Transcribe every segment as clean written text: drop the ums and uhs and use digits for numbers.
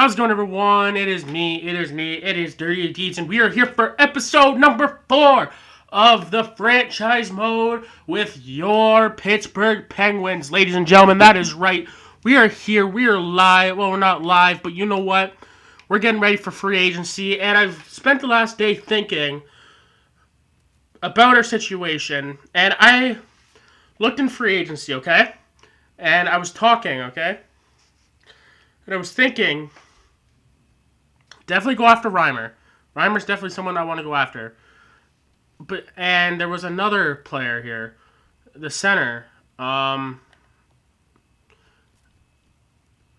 How's it going, everyone? It is me, it is Dirty Deeds, and we are here for episode number 4 of the franchise mode with your Pittsburgh Penguins. Ladies and gentlemen, that is right. We are here, we are live. Well, we're not live, but you know what? We're getting ready for free agency, and I've spent the last day thinking about our situation, and I looked in free agency, okay? And I was talking, okay? And I was thinking, definitely go after Reimer. Reimer's definitely someone I want to go after. And there was another player here, the center,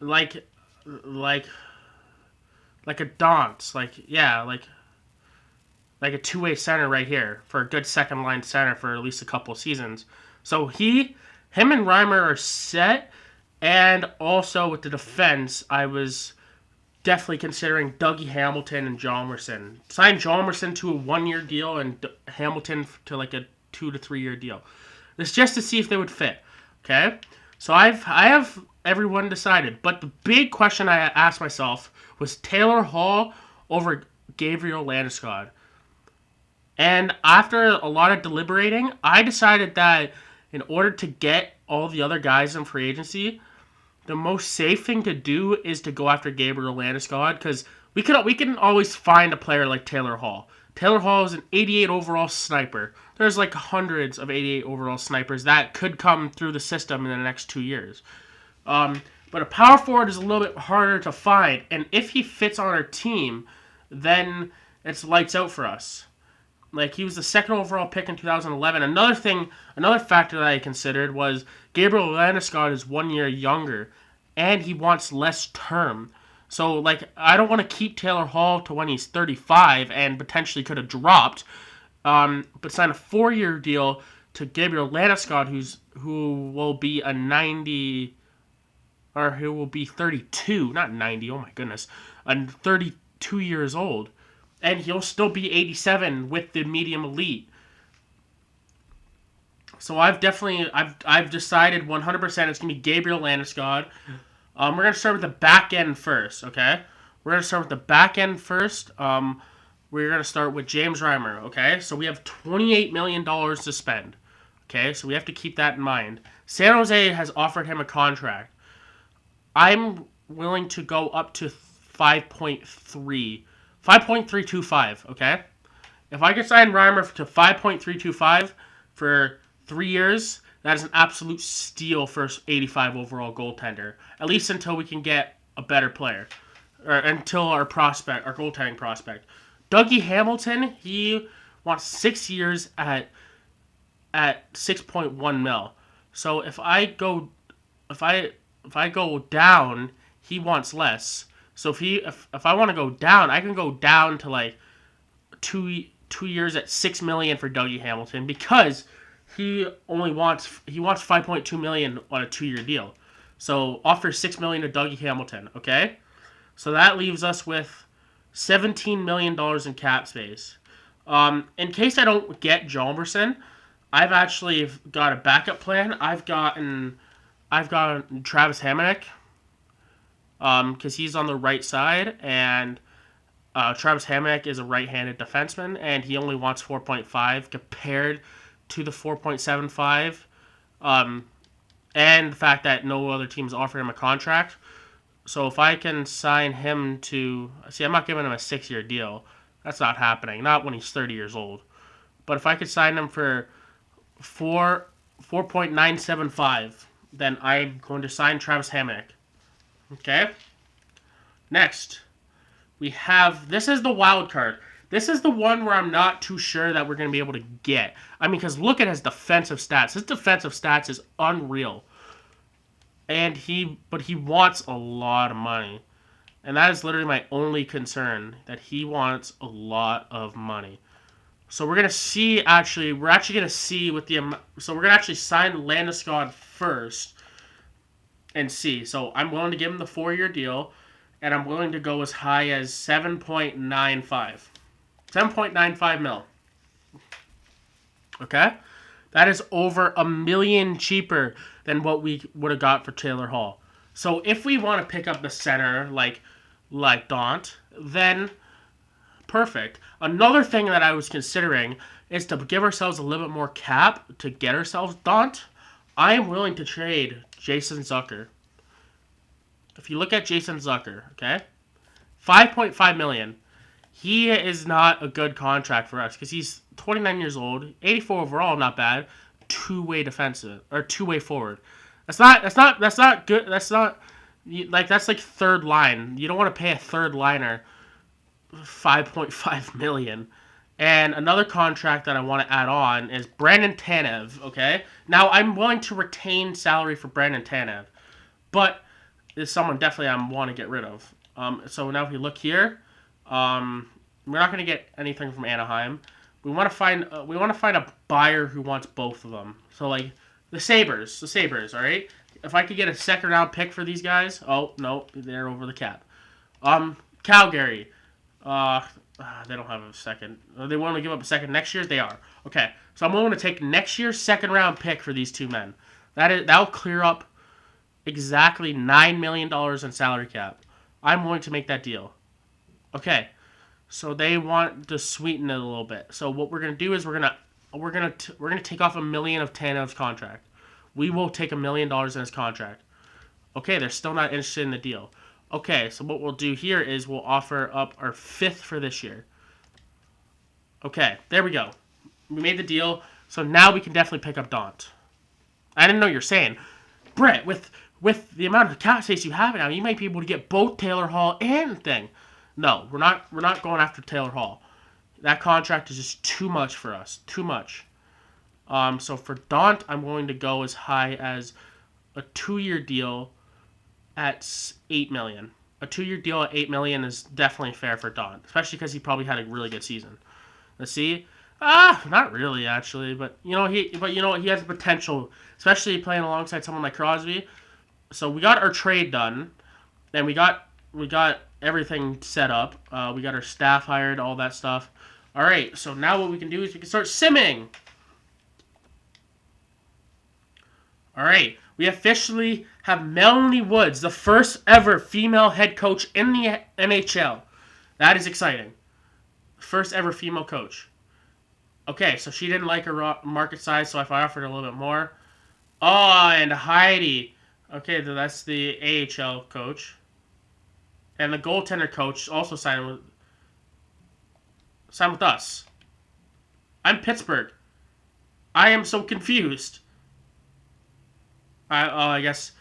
like a Dance, like a two-way center right here for a good second line center for at least a couple of seasons. So him and Reimer are set, and also with the defense, I was definitely considering Dougie Hamilton and Hjalmarsson. Sign Hjalmarsson to a 1-year deal and Hamilton to like a 2 to 3 year deal. This just to see if they would fit. Okay, so I have everyone decided, but the big question I asked myself was Taylor Hall over Gabriel Landeskog. And after a lot of deliberating, I decided that in order to get all the other guys in free agency, the most safe thing to do is to go after Gabriel Landeskog, because we can always find a player like Taylor Hall. Taylor Hall is an 88 overall sniper. There's like hundreds of 88 overall snipers that could come through the system in the next 2 years. But a power forward is a little bit harder to find, and if he fits on our team, then it's lights out for us. Like, he was the second overall pick in 2011. Another factor that I considered was Gabriel Landeskog is 1 year younger, and he wants less term. So, like, I don't want to keep Taylor Hall to when he's 35 and potentially could have dropped, but sign a 4-year deal to Gabriel Landeskog, who will be a 90, or who will be 32, not 90, oh my goodness, 32 years old. And he'll still be 87 with the medium elite. So I've decided 100% it's going to be Gabriel Landeskog. We're going to start with the back end first, okay? We're going to start with the back end first. We're going to start with James Reimer, okay? So we have $28 million to spend, okay? So we have to keep that in mind. San Jose has offered him a contract. I'm willing to go up to 5.325, okay? If I could sign Reimer to 5.325 for 3 years, that is an absolute steal for 85 overall goaltender. At least until we can get a better player. Or until our goaltending prospect. Dougie Hamilton, he wants 6 years at 6.1 mil. So if I go down, he wants less. So if I want to go down, I can go down to like 2 years at $6 million for Dougie Hamilton, because he wants $5.2 million on a 2-year deal. So offer $6 million to Dougie Hamilton, okay? So that leaves us with $17 million in cap space. In case I don't get Hjalmarsson, I've actually got a backup plan. I've got Travis Hamonic. Because he's on the right side, and Travis Hamonic is a right-handed defenseman, and he only wants 4.5 compared to the 4.75, and the fact that no other teams offer him a contract. So if I can sign him to... See, I'm not giving him a 6-year deal. That's not happening. Not when he's 30 years old. But if I could sign him for 4.975, then I'm going to sign Travis Hamonic. Okay. Next, we have, this is the wild card. This is the one where I'm not too sure that we're going to be able to get. I mean, because look at his defensive stats. His defensive stats is unreal. But he wants a lot of money. And that is literally my only concern, that he wants a lot of money. So we're going to see, we're actually going to see with the, so we're going to actually sign Landeskog first. And see. So I'm willing to give him the 4-year deal, and I'm willing to go as high as 7.95. 7.95 mil. Okay? That is over $1 million cheaper than what we would have got for Taylor Hall. So if we want to pick up the center, like like Daunt, then perfect. Another thing that I was considering is to give ourselves a little bit more cap to get ourselves Daunt. I am willing to trade Jason Zucker. If you look at Jason Zucker, okay, 5.5 million. He is not a good contract for us because he's 29 years old, 84 overall, not bad. Two-way defensive or two-way forward. That's not good. That's not like that's like third line. You don't want to pay a third liner 5.5 million. And another contract that I want to add on is Brandon Tanev. Okay, now I'm willing to retain salary for Brandon Tanev, but is someone definitely I want to get rid of. So now if you look here, we're not going to get anything from Anaheim. We want to find a buyer who wants both of them. So like the Sabres. All right. If I could get a second round pick for these guys, oh no, they're over the cap. Calgary. They don't have a second. They want to give up a second next year. They are okay. So I'm willing to take next year's second round pick for these two men. That'll clear up exactly $9 million in salary cap. I'm willing to make that deal. Okay, so they want to sweeten it a little bit. So what we're gonna do is we're gonna take off $1 million of Tanev's contract. We will take $1 million in his contract. Okay, they're still not interested in the deal. Okay, so what we'll do here is we'll offer up our fifth for this year. Okay, there we go. We made the deal, so now we can definitely pick up Daunt. I didn't know what you're saying, Brett. With the amount of cap space you have now, you might be able to get both Taylor Hall and thing. No, we're not going after Taylor Hall. That contract is just too much for us. Too much. So for Daunt, I'm willing to go as high as a 2-year deal at $8 million. A 2-year deal at $8 million is definitely fair for Daunt, especially because he probably had a really good season. Let's see. Not really actually, but he has potential, especially playing alongside someone like Crosby. So we got our trade done, and we got everything set up. We got our staff hired, all that stuff. All right, so now what we can do is we can start simming. All right, we officially have Melanie Woods, the first ever female head coach in the NHL. That is exciting. First ever female coach. Okay, so she didn't like her market size, so I offered a little bit more. Oh, and Heidi. Okay, that's the AHL coach. And the goaltender coach also signed with us. I'm Pittsburgh. I am so confused. I guess.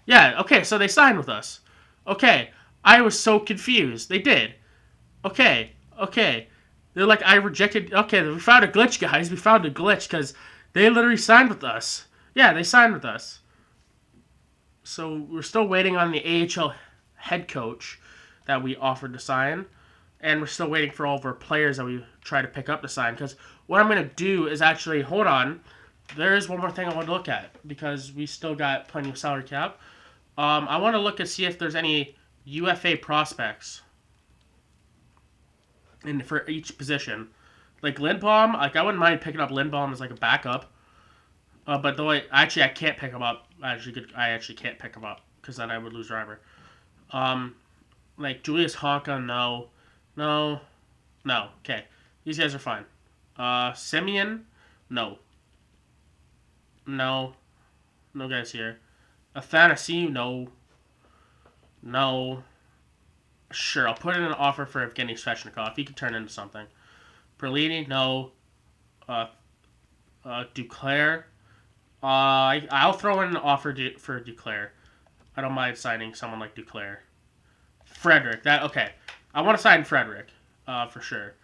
Yeah, okay, so they signed with us. Okay, I was so confused. They did. Okay. They're like, I rejected. Okay, we found a glitch, guys. We found a glitch because they literally signed with us. Yeah, they signed with us. So we're still waiting on the AHL head coach that we offered to sign. And we're still waiting for all of our players that we try to pick up to sign. Because what I'm going to do is actually, hold on. There is one more thing I want to look at. Because we still got plenty of salary cap. I want to look and see if there's any UFA prospects for each position. Like Lindbaum, I wouldn't mind picking up Lindbaum as like a backup. But the way I can't pick him up. I actually can't pick him up because then I would lose driver. Like Julius Honka, no. Okay, these guys are fine. Simeon, no guys here. Athanasiou, no. Sure, I'll put in an offer for Evgeny Svechnikov. He could turn into something. Perlini, no. Duclair. I'll throw in an offer for Duclair. I don't mind signing someone like Duclair. Frederick. Okay. I want to sign Frederick. For sure.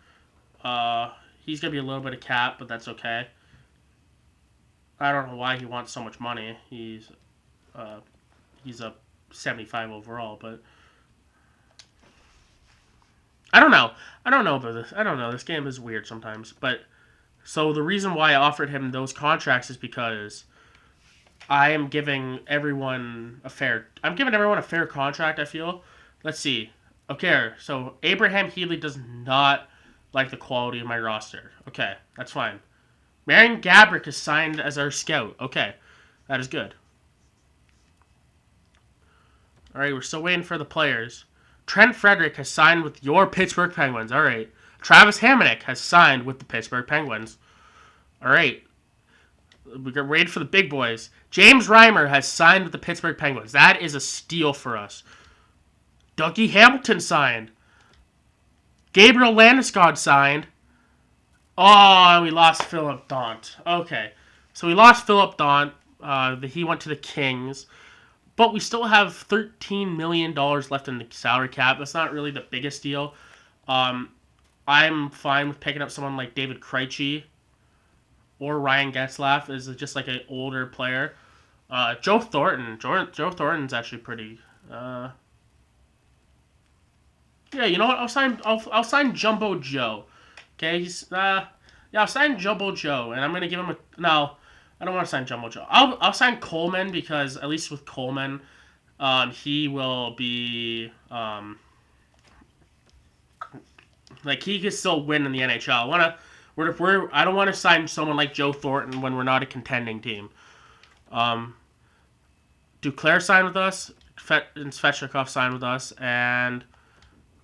He's going to be a little bit of cap, but that's okay. I don't know why he wants so much money. He's a 75 overall, but I don't know. I don't know about this. I don't know. This game is weird sometimes, but so the reason why I offered him those contracts is because I am giving everyone a fair contract, I feel. Let's see. Okay, so Abraham Healy does not like the quality of my roster. Okay, that's fine. Marian Gabrick is signed as our scout. Okay, that is good. All right, we're still waiting for the players. Trent Frederick has signed with your Pittsburgh Penguins. All right. Travis Hamonic has signed with the Pittsburgh Penguins. All right. We got ready for the big boys. James Reimer has signed with the Pittsburgh Penguins. That is a steal for us. Dougie Hamilton signed. Gabriel Landeskog signed. Oh, we lost Philip Daunt. Okay. So we lost Philip Daunt. He went to the Kings. But we still have $13 million left in the salary cap. That's not really the biggest deal. I'm fine with picking up someone like David Krejci or Ryan Getzlaf is just like an older player. Joe Thornton. Joe Thornton's actually pretty. Yeah, you know what? I'll sign Jumbo Joe. Okay, I'll sign Jumbo Joe, and I'm gonna give him a no. I don't want to sign Jumbo Joe. I'll sign Coleman because at least with Coleman, he will be like he can still win in the NHL. I don't want to sign someone like Joe Thornton when we're not a contending team. Duclair signed with us. Svechnikov signed with us, and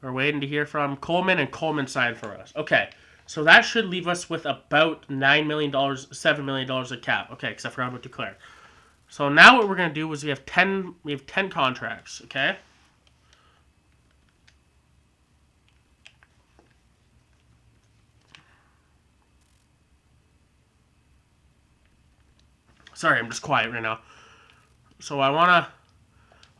we're waiting to hear from Coleman, and Coleman signed for us. Okay, so that should leave us with about $9 million, $7 million of cap. Okay, because I forgot about Duclair. So now what we're gonna do is we have 10 contracts. Okay. Sorry, I'm just quiet right now. So I want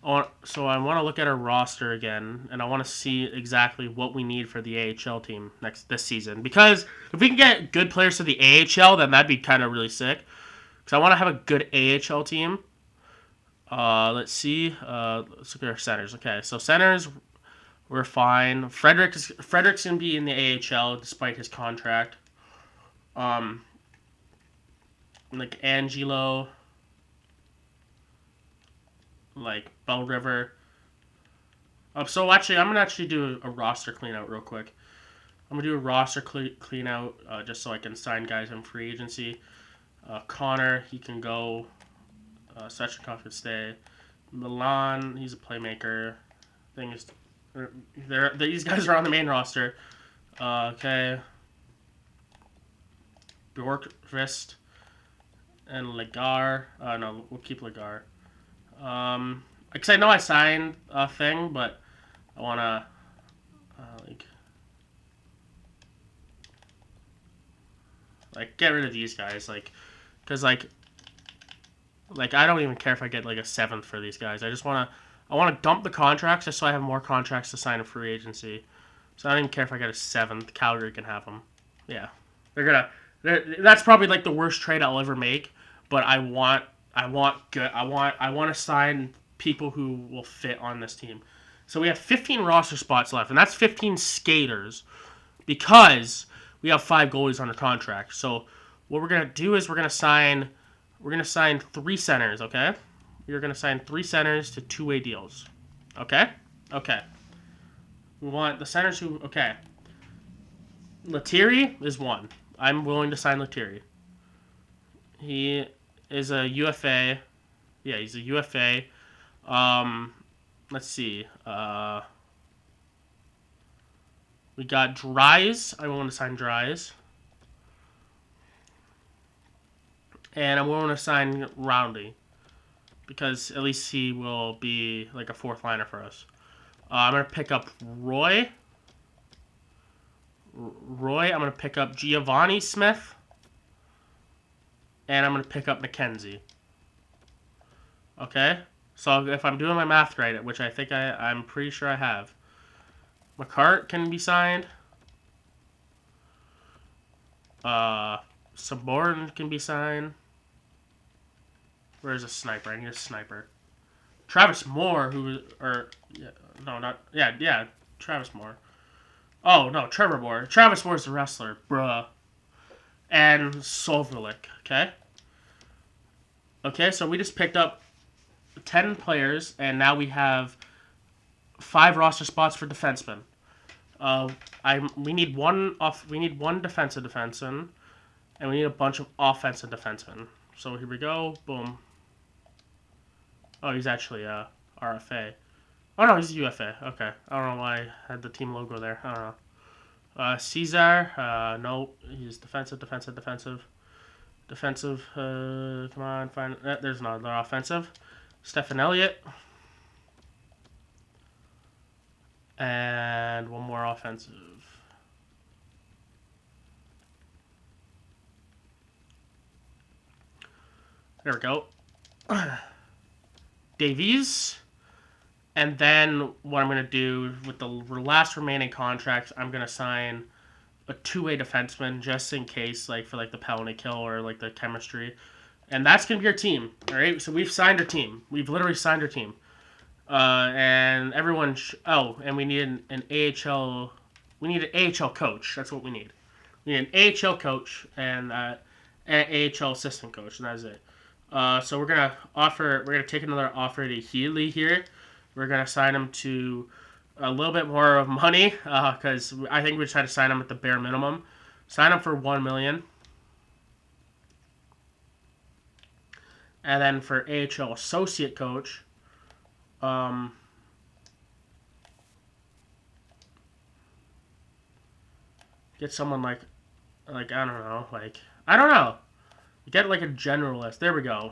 to look at our roster again, and I want to see exactly what we need for the AHL team this season. Because if we can get good players to the AHL, then that'd be kind of really sick. Because I want to have a good AHL team. Let's see. Let's look at our centers. Okay, so centers, we're fine. Frederick's gonna be in the AHL despite his contract. Like Angelo, like Bell River. So actually, I'm gonna do a roster clean out real quick. I'm gonna do a roster clean out just so I can sign guys in free agency. Connor, he can go. Svechnikov can stay. Milan, he's a playmaker. Thing is, these guys are on the main roster. Okay. Bjorkvist and Lagar. No, we'll keep Lagar. Because I know I signed a thing, but I wanna like get rid of these guys, because I don't even care if I get like a 7th for these guys. I wanna dump the contracts just so I have more contracts to sign in free agency. So I don't even care if I get a 7th. Calgary can have them. Yeah, that's probably like the worst trade I'll ever make. But I want to sign people who will fit on this team. So we have 15 roster spots left, and that's 15 skaters because we have 5 goalies under contract. So what we're gonna do is we're gonna sign 3 centers. Okay, we're gonna sign 3 centers to 2-way deals. Okay. We want the centers who. Okay. Lethierry is one. I'm willing to sign Lethierry. He is a UFA. Yeah, he's a UFA. Let's see. We got Dries. I want to sign Dries. And I'm willing to sign Roundy. Because at least he will be like a 4th liner for us. I'm going to pick up Roy. I'm going to pick up Giovanni Smith. And I'm going to pick up McKenzie. Okay? So if I'm doing my math right, which I think I'm pretty sure I have. McCart can be signed. Saborden can be signed. Where's a sniper? I need a sniper. Travis Moore, Travis Moore. Oh, no, Trevor Moore. Travis Moore's the wrestler, bruh. And Solvelik, okay? Okay, so we just picked up 10 players, and now we have 5 roster spots for defensemen. We need one defensive defenseman, and we need a bunch of offensive defensemen. So here we go. Boom. Oh, he's actually RFA. Oh no, he's a UFA. Okay, I don't know why I had the team logo there. I don't know. Caesar. No, he's defensive, defensive, defensive, defensive. Come on, find. There's another offensive. Stephen Elliott. And one more offensive. There we go. Davies. And then what I'm going to do with the last remaining contracts, I'm going to sign a two-way defenseman just in case, like for like the penalty kill or like the chemistry. And that's going to be our team. All right. So we've signed our team. We've literally signed our team. And everyone. And we need an AHL. We need an AHL coach. That's what we need. We need an AHL coach and an AHL assistant coach, and that's it. So we're gonna offer. We're gonna take another offer to Healy here. We're gonna sign him to a little bit more of money because I think we try to sign him at the bare minimum. Sign him for $1 million, and then for AHL associate coach, get someone like I don't know, I don't know. Get like a generalist. There we go.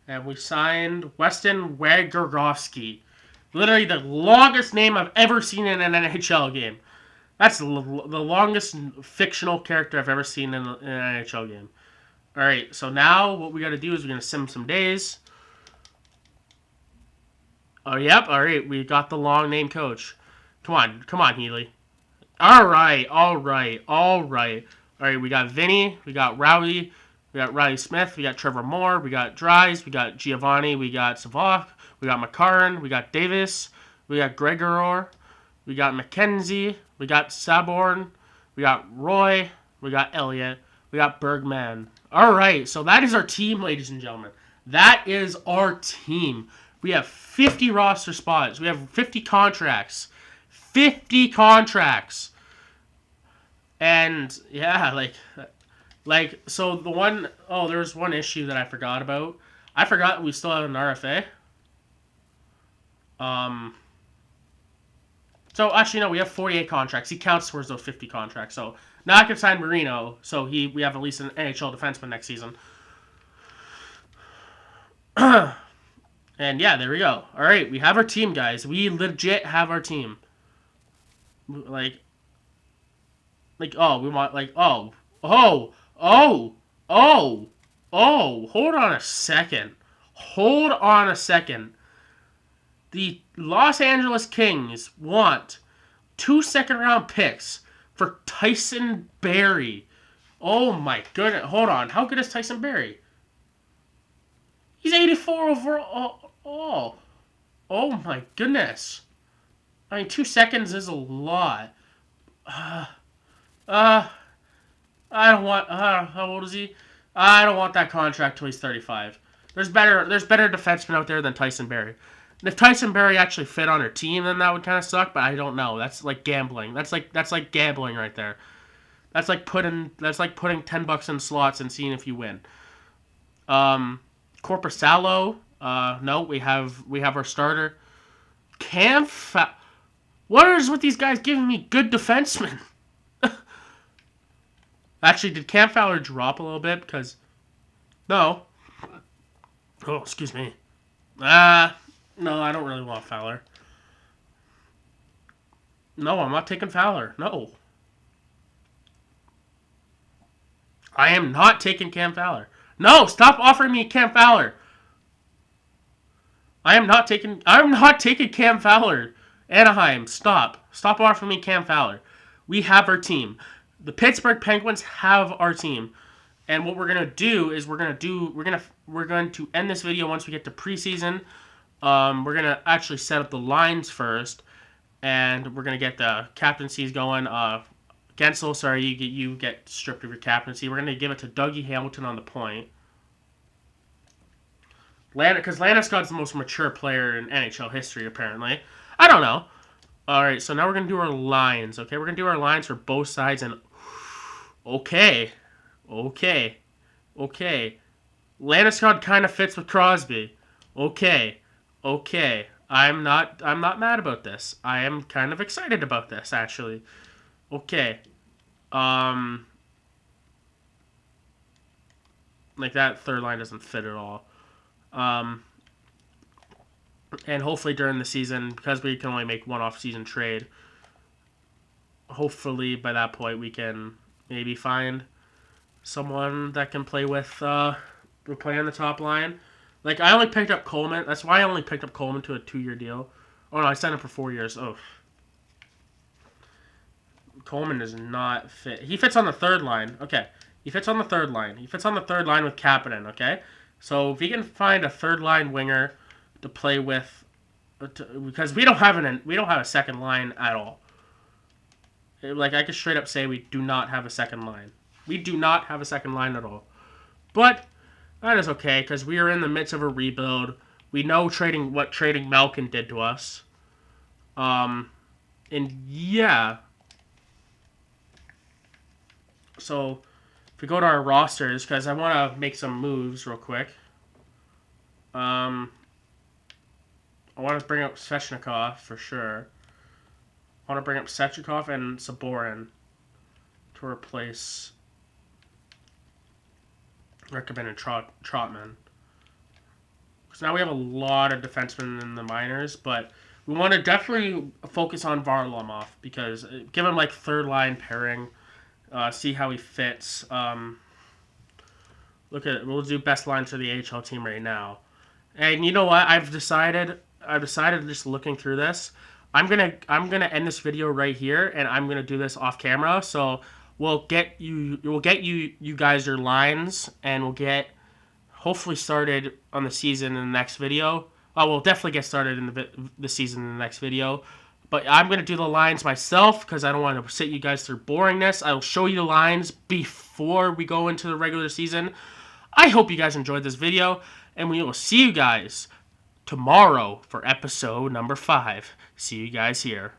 And we signed Weston Wagorowski. Literally the longest name I've ever seen in an NHL game. That's the longest fictional character I've ever seen in an NHL game. All right, so now what we got to do is we're going to sim some days. Oh, yep. All right, we got the long name coach. Come on, Healy. All right. All right, we got Vinny, we got Rowdy, we got Riley Smith, we got Trevor Moore, we got Dries, we got Giovanni, we got Savok, we got McCarran, we got Davis, we got Gregor, we got McKenzie, we got Saborn, we got Roy, we got Elliott, we got Bergman. All right, so that is our team, ladies and gentlemen. That is our team. We have 50 roster spots. We have 50 contracts. 50 contracts. And yeah, so there's one issue that I forgot about. I forgot we still have an RFA. So actually no, we have 48 contracts. He counts towards those 50 contracts. So now I can sign Marino. So we have at least an NHL defenseman next season. And yeah, there we go. All right, we have our team, guys. We legit have our team. We want hold on a second. Hold on a second. The Los Angeles Kings want 2 second-round picks for Tyson Barrie. Oh my goodness. Hold on. How good is Tyson Barrie? He's 84 overall. Oh my goodness. I mean, 2 seconds is a lot. I don't want. How old is he? I don't want that contract till he's 35. There's better defensemen out there than Tyson Barrie. And if Tyson Barrie actually fit on our team, then that would kind of suck. But I don't know. That's like gambling. That's like gambling right there. That's like putting $10 in slots and seeing if you win. Corpusalo. No, we have our starter. What is with these guys giving me good defensemen? Actually, did Cam Fowler drop a little bit? Because no. Oh, excuse me. No, I don't really want Fowler. No, I'm not taking Fowler. No. I am not taking Cam Fowler. No, stop offering me Cam Fowler. I'm not taking Cam Fowler. Anaheim, stop. Stop offering me Cam Fowler. We have our team. The Pittsburgh Penguins have our team. And what we're gonna do is we're going to end this video once we get to preseason. We're gonna actually set up the lines first, and we're gonna get the captaincies going. Gensel, sorry, you get stripped of your captaincy. We're gonna give it to Dougie Hamilton on the point. Because Landeskog's the most mature player in NHL history, apparently. I don't know. All right, so now we're gonna do our lines. Okay, we're gonna do our lines for both sides, and okay. Okay. Okay. Landeskog kind of fits with Crosby. Okay. Okay. I'm not mad about this. I am kind of excited about this actually. Okay. Um like that third line doesn't fit at all. Um and hopefully during the season, because we can only make one off-season trade, hopefully by that point we can maybe find someone that can play with play on the top line. Like I only picked up Coleman. That's why I only picked up Coleman to a 2-year deal. Oh no, I signed him for 4 years. Oh, Coleman does not fit. He fits on the third line. Okay, he fits on the third line. He fits on the third line with Kapanen. Okay, so if we can find a third line winger to play with, because we don't have a second line at all. Like I could straight up say we do not have a second line. We do not have a second line at all. But that is okay because we are in the midst of a rebuild. We know what trading Malkin did to us. And yeah. So if we go to our rosters, because I want to make some moves real quick. I want to bring up Svechnikov for sure. I want to bring up Svechnikov and Saborin to replace Rickman and Trotman. Because now we have a lot of defensemen in the minors, but we want to definitely focus on Varlamov because give him like third line pairing, see how he fits. We'll do best lines for the AHL team right now. And you know what? I've decided just looking through this, I'm gonna end this video right here, and I'm gonna do this off camera. So we'll get you guys your lines, and we'll get hopefully started on the season in the next video. We'll definitely get started in the season in the next video. But I'm going to do the lines myself because I don't want to sit you guys through boringness. I will show you the lines before we go into the regular season. I hope you guys enjoyed this video, and we will see you guys tomorrow for episode number 5. See you guys here.